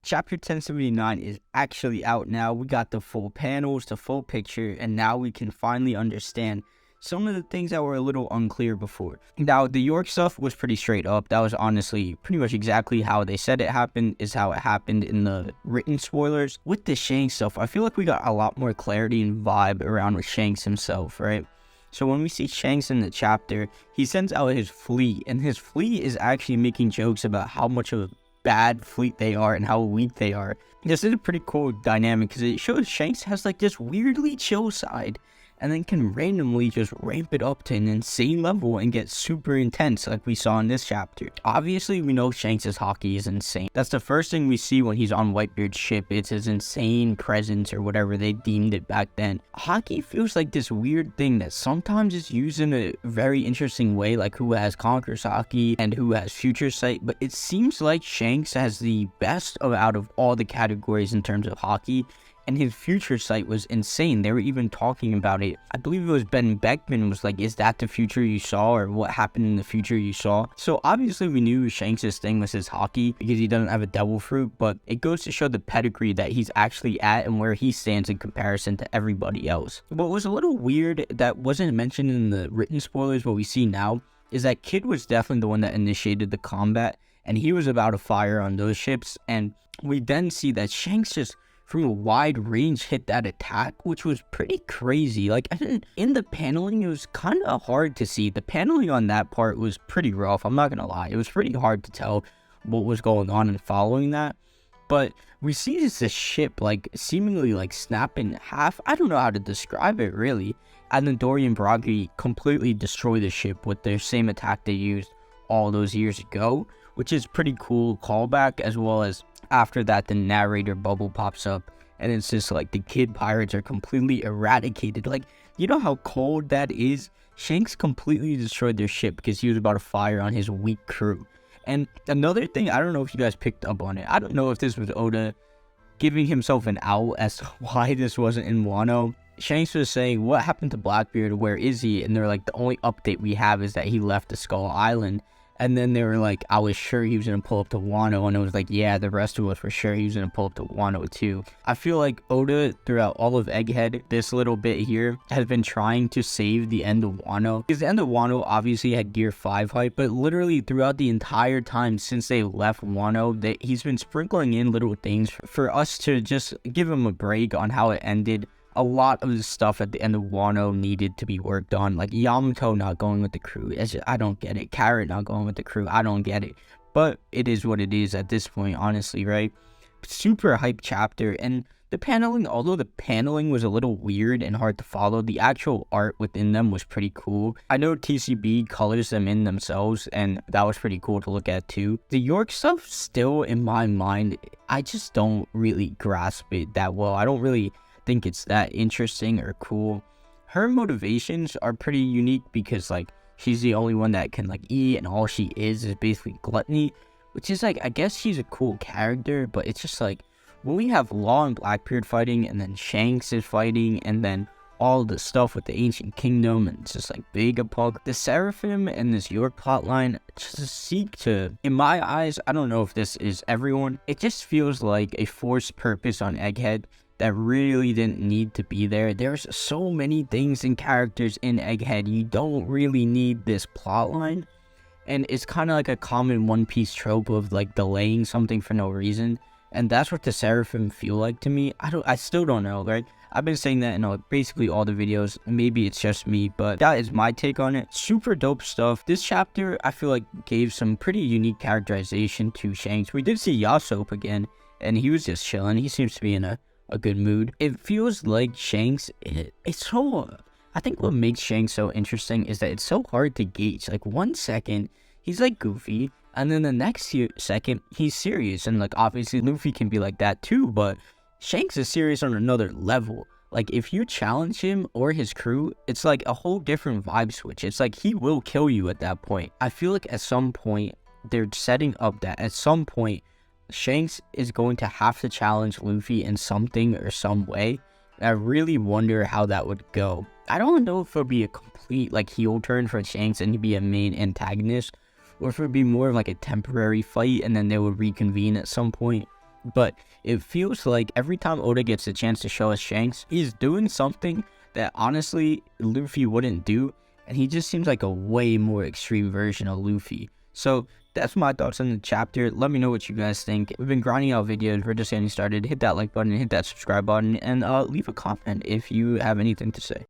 Chapter 1079 is actually out now. We got the full panels, the full picture, and now we can finally understand some of the things that were a little unclear before. Now, the York stuff was pretty straight up. That was honestly pretty much exactly how they said it happened, is how it happened in the written spoilers. With the Shanks stuff, I feel like we got a lot more clarity and vibe around with Shanks himself, right? So when we see Shanks in the chapter, he sends out his fleet, and his fleet is actually making jokes about how much of a bad fleet they are and how weak they are. This is a pretty cool dynamic because it shows Shanks has like this weirdly chill side, and then can randomly just ramp it up to an insane level and get super intense like we saw in this chapter. Obviously, we know Shanks' hockey is insane. That's the first thing we see when he's on Whitebeard's ship. It's his insane presence or whatever they deemed it back then. Hockey feels like this weird thing that sometimes is used in a very interesting way, like who has Conqueror's Haki and who has Future Sight, but it seems like Shanks has the best out of all the categories in terms of hockey. And his Future Sight was insane. They were even talking about it. I believe it was Ben Beckman was like, is that the future you saw, or what happened in the future you saw? So obviously we knew Shanks' thing was his hockey because he doesn't have a devil fruit, but it goes to show the pedigree that he's actually at and where he stands in comparison to everybody else. What was a little weird that wasn't mentioned in the written spoilers, what we see now, is that Kid was definitely the one that initiated the combat, and he was about to fire on those ships, and we then see that Shanks just from a wide range hit that attack, which was pretty crazy. Like, in the paneling, it was kind of hard to see. The paneling on that part was pretty rough, I'm not gonna lie. It was pretty hard to tell what was going on and following that. But we see this ship like seemingly like snap in half. I don't know how to describe it really. And then Dory and Bragi completely destroy the ship with their same attack they used all those years ago, which is pretty cool callback. As well as after that, the narrator bubble pops up and it's just like the Kid pirates are completely eradicated. Like, you know how cold that is? Shanks completely destroyed their ship because he was about to fire on his weak crew. And another thing, I don't know if you guys picked up on it. I don't know if this was Oda giving himself an out as to why this wasn't in Wano. Shanks was saying, what happened to Blackbeard? Where is he? And they're like, the only update we have is that he left the Skull Island. And then they were like, I was sure he was going to pull up to Wano. And it was like, yeah, the rest of us were sure he was going to pull up to Wano too. I feel like Oda, throughout all of Egghead, this little bit here, has been trying to save the end of Wano. Because the end of Wano obviously had Gear 5 hype, but literally throughout the entire time since they left Wano, he's been sprinkling in little things for us to just give him a break on how it ended. A lot of the stuff at the end of Wano needed to be worked on, like Yamato not going with the crew. I don't get it. Carrot not going with the crew. I don't get it. But it is what it is at this point, honestly, right? Super hype chapter. And the paneling, although the paneling was a little weird and hard to follow, the actual art within them was pretty cool. I know TCB colors them in themselves, and that was pretty cool to look at too. The York stuff still, in my mind, I just don't really grasp it that well. I don't really think it's that interesting or cool. Her motivations are pretty unique because like she's the only one that can like eat, and all she is basically gluttony, which is like, I guess she's a cool character, but it's just like when we have Law and Blackbeard fighting, and then Shanks is fighting, and then all the stuff with the Ancient Kingdom, and it's just like Vegapunk, the Seraphim and this York plotline just seek to, in my eyes, I don't know if this is everyone, it just feels like a forced purpose on Egghead that really didn't need to be there. There's so many things and characters in Egghead. You don't really need this plotline. And it's kind of like a common One Piece trope of like delaying something for no reason. And that's what the Seraphim feel like to me. I still don't know, right? I've been saying that in basically all the videos. Maybe it's just me, but that is my take on it. Super dope stuff. This chapter, I feel like, gave some pretty unique characterization to Shanks. We did see Yasop again, and he was just chilling. He seems to be in a good mood. It feels like Shanks, it's so, I think what makes Shanks so interesting is that it's so hard to gauge. Like 1 second, he's like goofy, and then the next second, he's serious. And like obviously Luffy can be like that too, but Shanks is serious on another level. Like if you challenge him or his crew, it's like a whole different vibe switch. It's like he will kill you at that point. I feel like at some point, they're setting up that at some point, Shanks is going to have to challenge Luffy in something or some way. I really wonder how that would go. I don't know if it'll be a complete like heel turn for Shanks and he'd be a main antagonist, or if it would be more of like a temporary fight and then they would reconvene at some point. but it feels like every time Oda gets a chance to show us Shanks, he's doing something that honestly Luffy wouldn't do, and he just seems like a way more extreme version of Luffy. So that's my thoughts on the chapter. Let me know what you guys think. We've been grinding out videos. We're just getting started. Hit that like button, hit that subscribe button, and leave a comment if you have anything to say.